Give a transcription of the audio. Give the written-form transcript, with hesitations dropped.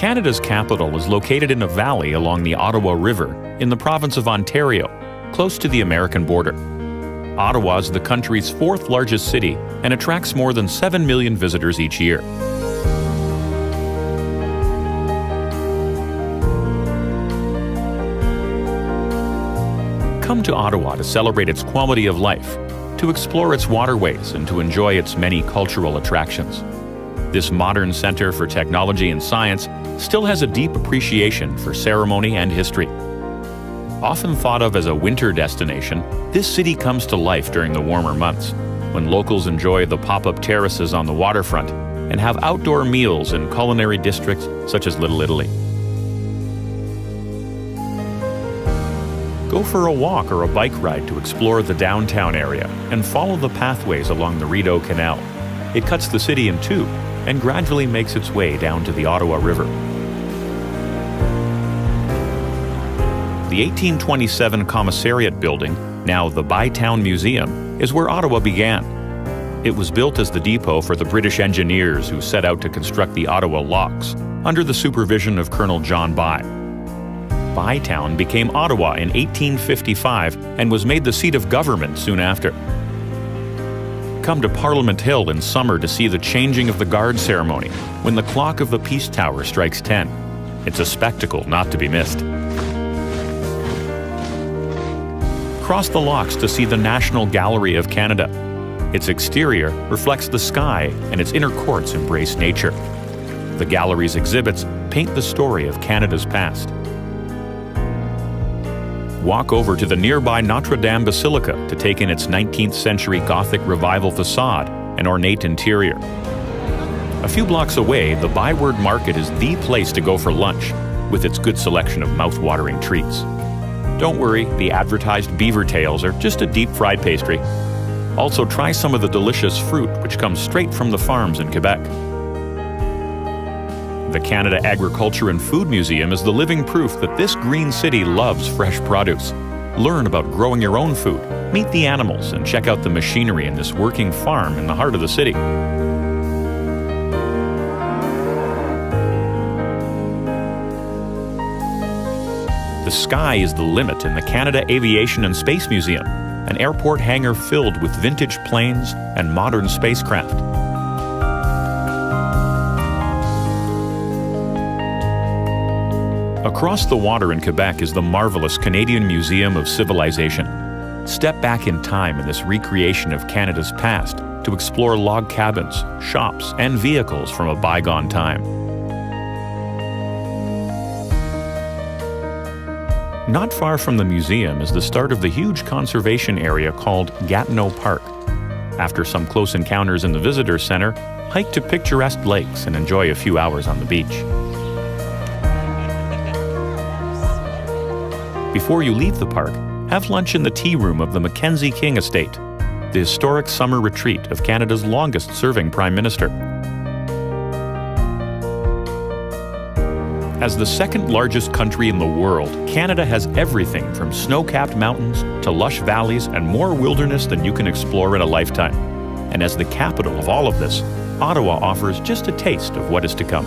Canada's capital is located in a valley along the Ottawa River in the province of Ontario, close to the American border. Ottawa is the country's fourth largest city and attracts more than 7 million visitors each year. Come to Ottawa to celebrate its quality of life, to explore its waterways, and to enjoy its many cultural attractions. This modern center for technology and science still has a deep appreciation for ceremony and history. Often thought of as a winter destination, this city comes to life during the warmer months, when locals enjoy the pop-up terraces on the waterfront and have outdoor meals in culinary districts such as Little Italy. Go for a walk or a bike ride to explore the downtown area and follow the pathways along the Rideau Canal. It cuts the city in two and gradually makes its way down to the Ottawa River. The 1827 Commissariat building, now the Bytown Museum, is where Ottawa began. It was built as the depot for the British engineers who set out to construct the Ottawa locks, under the supervision of Colonel John By. Bytown became Ottawa in 1855 and was made the seat of government soon after. Come to Parliament Hill in summer to see the changing of the guard ceremony when the clock of the Peace Tower strikes 10. It's a spectacle not to be missed. Cross the locks to see the National Gallery of Canada. Its exterior reflects the sky and its inner courts embrace nature. The gallery's exhibits paint the story of Canada's past. Walk over to the nearby Notre Dame Basilica to take in its 19th century Gothic Revival facade and ornate interior. A few blocks away, the Byward Market is the place to go for lunch, with its good selection of mouth-watering treats. Don't worry, the advertised beaver tails are just a deep-fried pastry. Also, try some of the delicious fruit which comes straight from the farms in Quebec. The Canada Agriculture and Food Museum is the living proof that this green city loves fresh produce. Learn about growing your own food, meet the animals, and check out the machinery in this working farm in the heart of the city. The sky is the limit in the Canada Aviation and Space Museum, an airport hangar filled with vintage planes and modern spacecraft. Across the water in Quebec is the marvelous Canadian Museum of Civilization. Step back in time in this recreation of Canada's past to explore log cabins, shops, and vehicles from a bygone time. Not far from the museum is the start of the huge conservation area called Gatineau Park. After some close encounters in the visitor center, hike to picturesque lakes and enjoy a few hours on the beach. Before you leave the park, have lunch in the tea room of the Mackenzie King Estate, the historic summer retreat of Canada's longest-serving Prime Minister. As the second-largest country in the world, Canada has everything from snow-capped mountains to lush valleys and more wilderness than you can explore in a lifetime. And as the capital of all of this, Ottawa offers just a taste of what is to come.